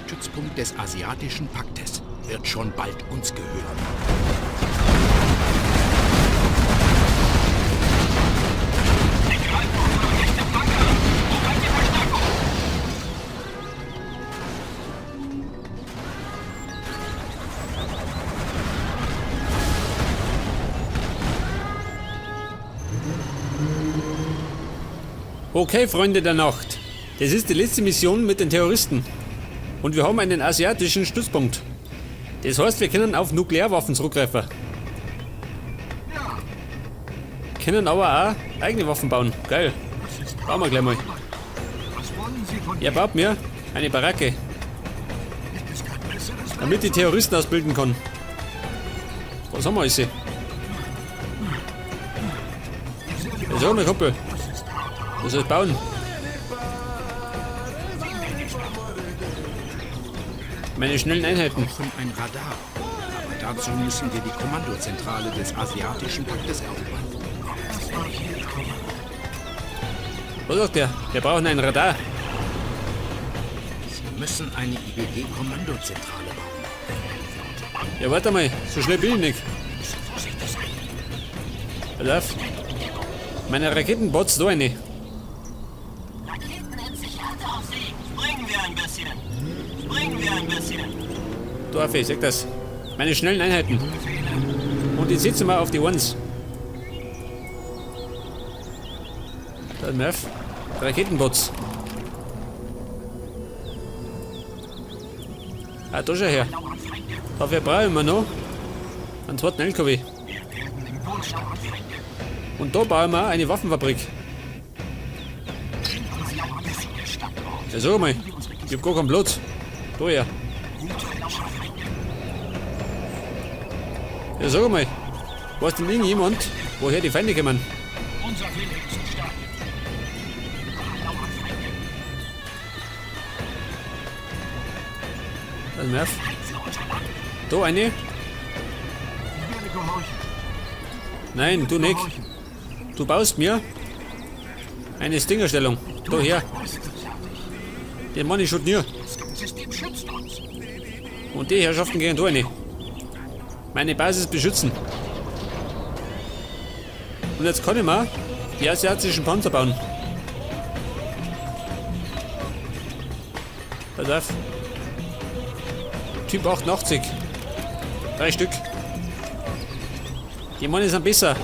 Stützpunkt des Asiatischen Paktes wird schon bald uns gehören. Okay, Freunde der Nacht. Das ist die letzte Mission mit den Terroristen. Und wir haben einen asiatischen Stützpunkt. Das heißt, wir können auf Nuklearwaffen zurückgreifen. Können aber auch eigene Waffen bauen. Geil. Bauen wir gleich mal. Er baut mir eine Baracke. Damit die Terroristen ausbilden kann. Was haben wir alles? So, mein Kumpel. Was soll ich bauen? Meine schnellen Einheiten. Wir brauchen ein Radar. Aber dazu müssen wir die Kommandozentrale des Asiatischen Paktes erobern. Was sagt der? Wir brauchen ein Radar. Sie müssen eine IBD-Kommandozentrale bauen. Ja, warte mal. So schnell bin ich nicht. Pass auf. Meine Raketenbots da eine. Raketen in Sicherheit auf See. Springen wir ein bisschen. Springen wir ein bisschen. Da auf, sag das. Meine schnellen Einheiten. Und die sitzen wir auf die Ones. Da ist Murph. Raketenbots. Ah, da schon her. Dafür brauchen wir noch einen zweiten LKW. Und da bauen wir eine Waffenfabrik. Ja, sag mal. Ich hab gar keinen Platz. Da her. Ja, sag mal. Weiß denn irgendjemand, woher die Feinde kommen? Was Nerv? Da eine? Nein, du nicht. Du baust mir eine Stingerstellung. Da her. Den Mann ich schon nie. Und die Herrschaften gehen da rein. Meine Basis beschützen. Und jetzt kann ich mal die asiatischen Panzer bauen. Pass auf. Typ 88. 3 Stück. Die Mann sind besser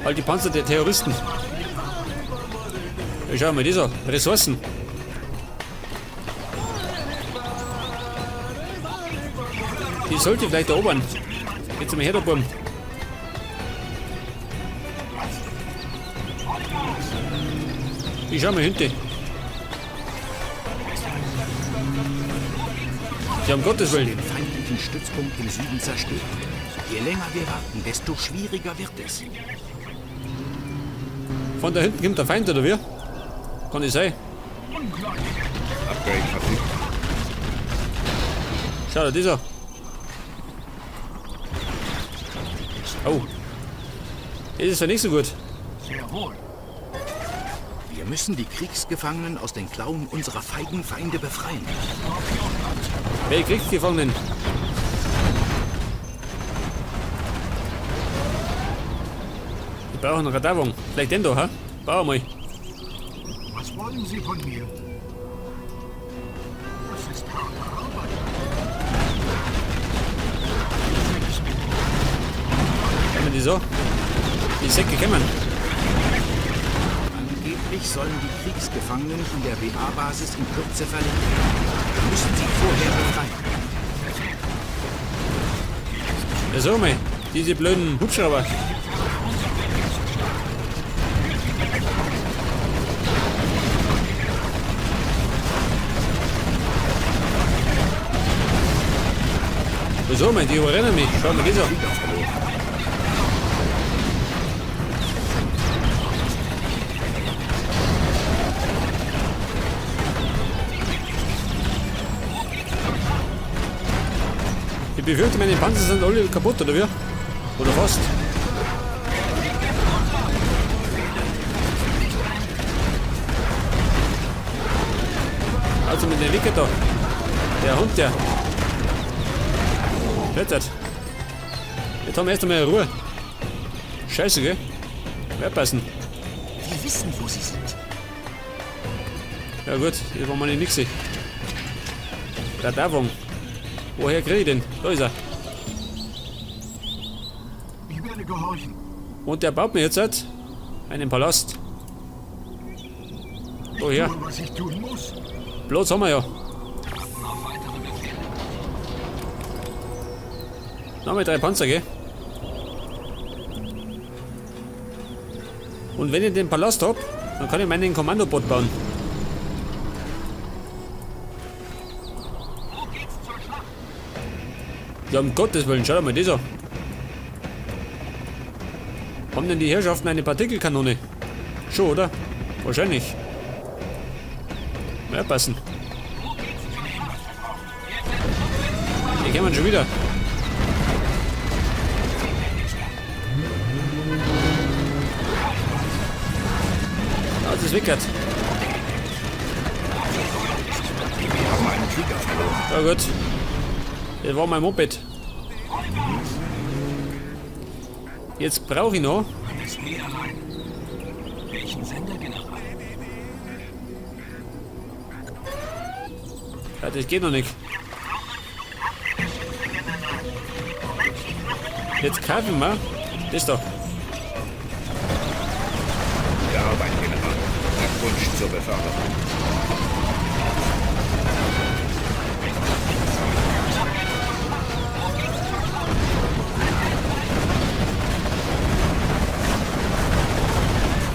als die Panzer der Terroristen. Ja, schau mal, dieser Ressourcen. Die sollte vielleicht erobern. Jetzt mal her, der Burm. Ich schau mal hinten. Ja, um Gottes Willen. Den feindlichen Stützpunkt im Süden zerstören. Je länger wir warten, desto schwieriger wird es. Von da hinten kommt der Feind, oder wie? Kann nicht sein. Upgrade verfügbar. Schau da, dieser. Oh. Das ist ja nicht so gut. Sehr wohl. Wir müssen die Kriegsgefangenen aus den Klauen unserer feigen Feinde befreien. Welche Kriegsgefangenen? Ich brauche einen Radarwagen. Vielleicht den da, ha? Bau mal. Was wollen Sie von mir? Das ist harte Arbeit. Kann man die so? Die Säcke kann man. Angeblich sollen die Kriegsgefangenen in der BA-Basis in Kürze verlegt werden. Wir müssen sie vorher befreien. Ja, so mal. Diese blöden Hubschrauber. Wieso, mein? Die überrennen mich. Schau mal, das an. Ich befürchte, meine Panzer sind alle kaputt, oder wie? Oder fast. Also mit den Wicker da. Der Hund, der. Klettert. Jetzt haben wir erst einmal Ruhe. Scheiße, gell? Aufpassen. Wir wissen, wo sie sind. Ja gut, hier war meine Nixe. Der Davon. Woher kriege ich den? Da ist er. Ich werde gehorchen. Und der baut mir jetzt halt einen Palast. Woher? Tue, was ich tun muss. Platz haben wir ja. Nochmal 3 Panzer, gell? Und wenn ich den Palast hab, dann kann ich meinen Kommandobot bauen. Ja, um Gottes Willen, schau dir mal das an. Haben denn die Herrschaften eine Partikelkanone? Schon, oder? Wahrscheinlich. Mal passen. Hier kommen schon wieder. Das ist weg. Wir haben einen Krieger verloren. Ja gut. Das war mein Moped. Jetzt brauche ich noch. Ist mir allein. Welchen Sender, General? Ja, das geht noch nicht. Jetzt kaufen wir das da. Gute Arbeit, General. Glückwunsch zur Beförderung.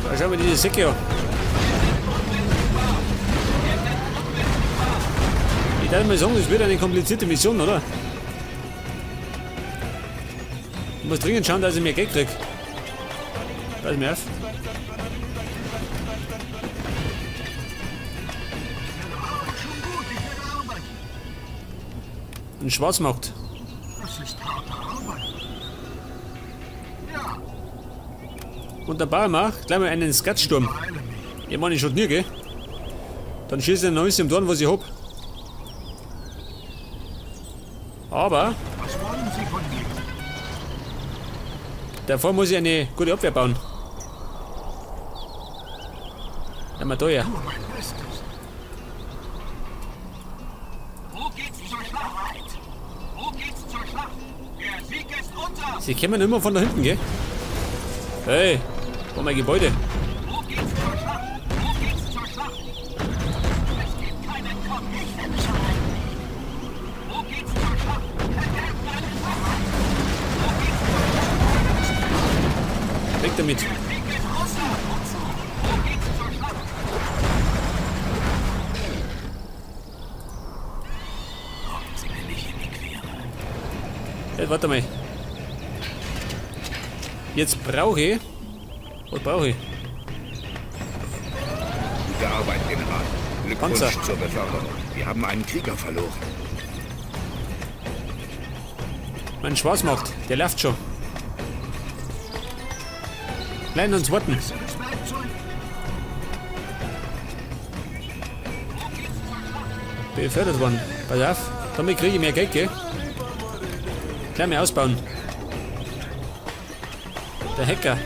Da schauen wir diese Säcke an. Ich darf mal sagen, das wird eine komplizierte Mission, oder? Ich muss dringend schauen, dass ich mehr Geld krieg. Pass mir auf. Ein Schwarzmarkt. Das ist harte Arbeit. Ja, Und der Bauer macht gleich mal einen Skatsturm. beeile mich. Ich meine, ich schon nie, gell? Dann schieße ich ein neues im Dorn, was ich hab. Aber Was wollen Sie von mir? davor muss ich eine gute Abwehr bauen. Ja, mal da her. Nur mein Bestes. Wo geht's zur Schlacht? Wo geht's zur Schlacht? Der Sieg ist unser! Sie kommen immer von da hinten, gell? Hey, wo mein Gebäude? Wo geht's zur Schlacht? Wo geht's zur Schlacht? Es gibt keinen Kopf. Ich werde schon einnehmen. Wo geht's zur Schlacht? Vergelten einen Verrat. Wo geht's zur Schlacht? Weg damit. Der Sieg ist unser! Wo geht's zur Schlacht? Kommen Sie mir nicht in die Quere. Hey, warte mal. Jetzt brauche ich. Was brauche ich? Gute Arbeit, General. Glückwunsch Panzer. zur Beförderung. Wir haben einen Krieger verloren. Mein Schwarzmarkt, der läuft schon. Klein uns warten. Das Werkzeug. Befördert worden. Pass auf, damit kriege ich mehr Geld, gell? Gleich mal ausbauen. Der Hacker.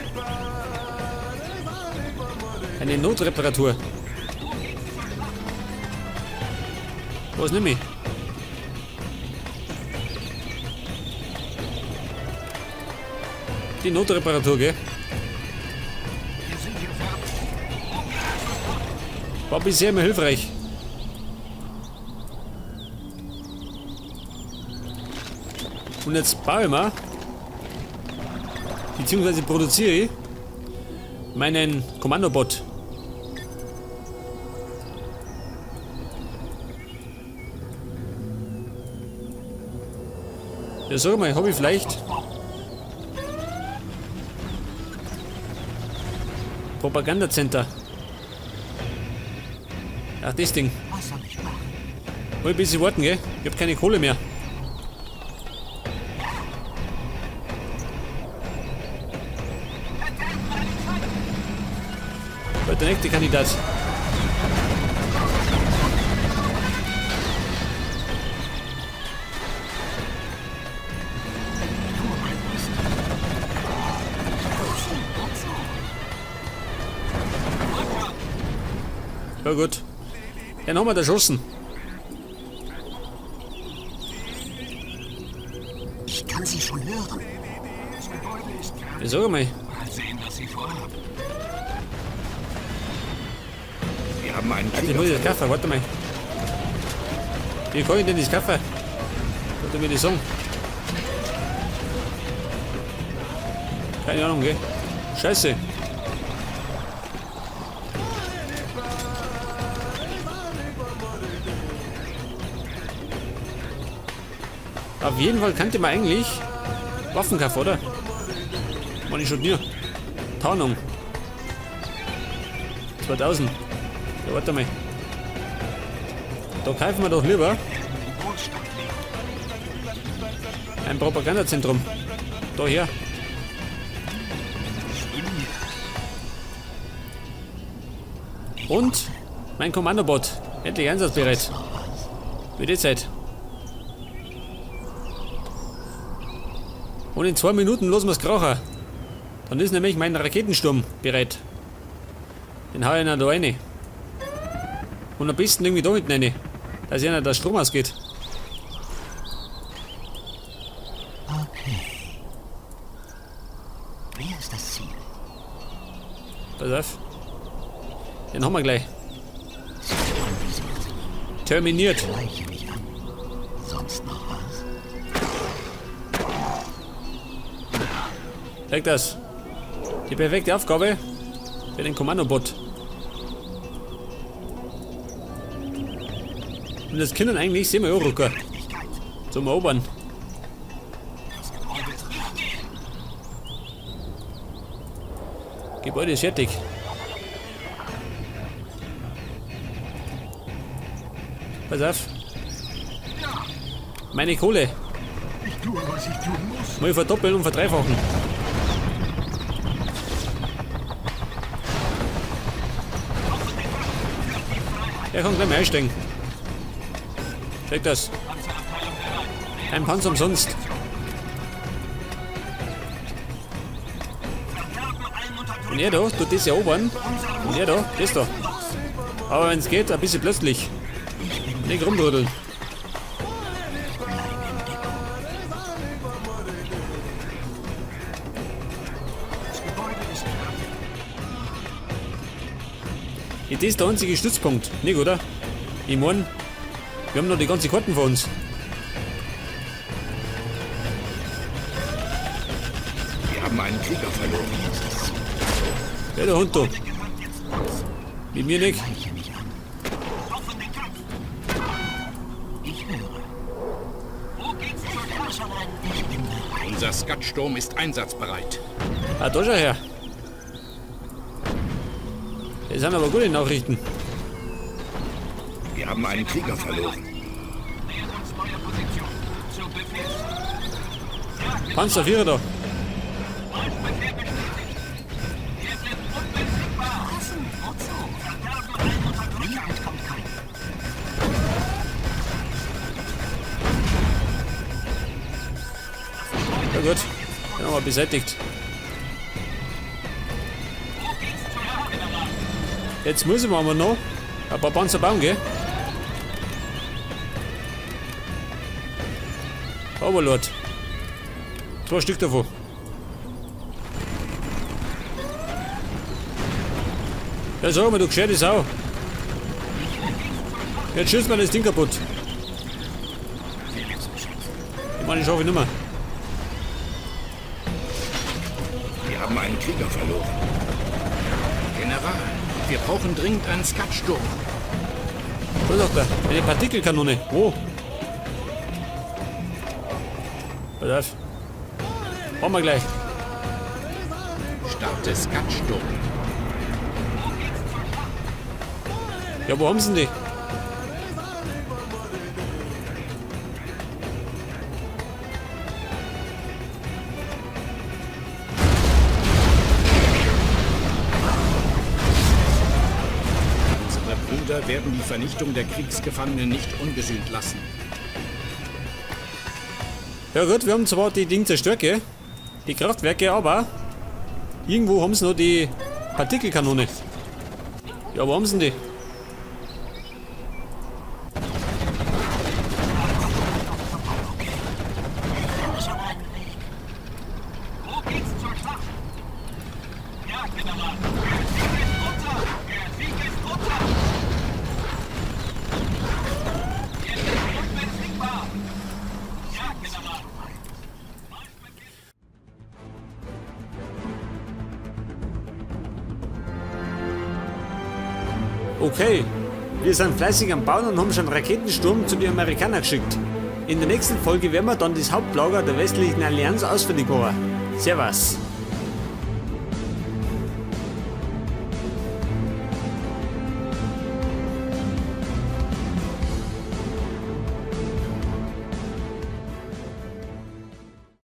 Eine Notreparatur. Was nehme ich? Die Notreparatur, gell? Wir sind hier fertig. War bisher immer hilfreich. Und jetzt baue ich mal, beziehungsweise produziere ich meinen Kommandobot. Ja, sag mal, habe ich vielleicht Propagandacenter? Ach, das Ding. Was soll ich machen? Mal ein bisschen warten, gell? Ich habe keine Kohle mehr. Der nächste Kandidat. Ja gut. Den haben wir erschossen. Ich kann sie schon hören. Das Gebäude ist fertig. Ja, sag mal. Mal sehen, was sie vorhaben. Wir haben einen Ich muss das Kaffee, warte mal. Wie kann ich denn das Kaffee? Warte mir das sagen. Keine Ahnung, gell? Scheiße. Auf jeden Fall kannte man eigentlich Waffenkampf, oder? Mann, ich schon nie. Tarnung. 2000. Ja, warte mal. Da kaufen wir doch lieber ein Propagandazentrum. Da her. Und mein Kommandobot. Endlich einsatzbereit. Wie die Zeit. Und in 2 Minuten losen wir das Kracher. Dann ist nämlich mein Raketensturm bereit. Den hau ich noch da rein. Und am besten irgendwie da hinten rein. Dass ja nicht der Strom ausgeht. Okay. Wer ist das Ziel? Pass auf. Den haben wir gleich. Sie anvisiert. Terminiert. Gleiche mich an. Sonst noch was? Zeig das. Die perfekte Aufgabe für den Kommandobot. Und das können eigentlich 7 Euro Rucker zum Erobern. Gebäude ist fertig. Pass auf. Meine Kohle. Ich tue, was ich tun muss. Mal verdoppeln und verdreifachen. Er kann gleich mal einsteigen. Check das. Ein Panzer umsonst. Und er da tut das erobern. Und er da, das da. Aber wenn es geht, ein bisschen plötzlich. Nicht rumrütteln. Das Gebäude ist fertig. Das ist der einzige Stützpunkt. Nicht, oder? Ich mein, wir haben noch die ganzen Karten vor uns. Wir haben einen Krieger verloren. Ja, der Hund da. Mit mir nicht. Gleiche mich an. Ich höre. Wo geht's zur Klasse? Ich bin bereit. Unser Skatsturm ist einsatzbereit. Ah, da schau her. Das sind aber gute Nachrichten. Wir haben einen Krieger verloren. Nähern uns neuer Position. Zu Befehl. Panzer 4 da. Befehl bestätigt. Wir sind unbesiegbar. Passen. Wozu? Verderben allen Unterdrücker. Mir entkommt keiner. Ja gut. Den haben wir beseitigt. Jetzt müssen wir aber noch ein paar Panzer bauen, gell? Overlord. 2 Stück davon. Ja, sag mal, du gescheite Sau. Jetzt schießt mir das Ding kaputt. Ich meine, ich schaffe nicht mehr. Wir haben einen Krieger verloren. General, wir brauchen dringend einen Skatsturm. Was sagt er? Eine Partikelkanone. Wo? Pass auf. Machen wir gleich. Starte Skatsturm. Ja, wo haben sie denn die? Unsere Brüder werden die Vernichtung der Kriegsgefangenen nicht ungesühnt lassen. Ja gut, wir haben zwar die Dinge zerstört, gell? Die Kraftwerke, aber irgendwo haben sie noch die Partikelkanone. Ja, wo haben sie denn die? Okay, wir sind fleißig am Bauen und haben schon Raketensturm zu den Amerikanern geschickt. In der nächsten Folge werden wir dann das Hauptlager der westlichen Allianz ausfindig machen. Servus.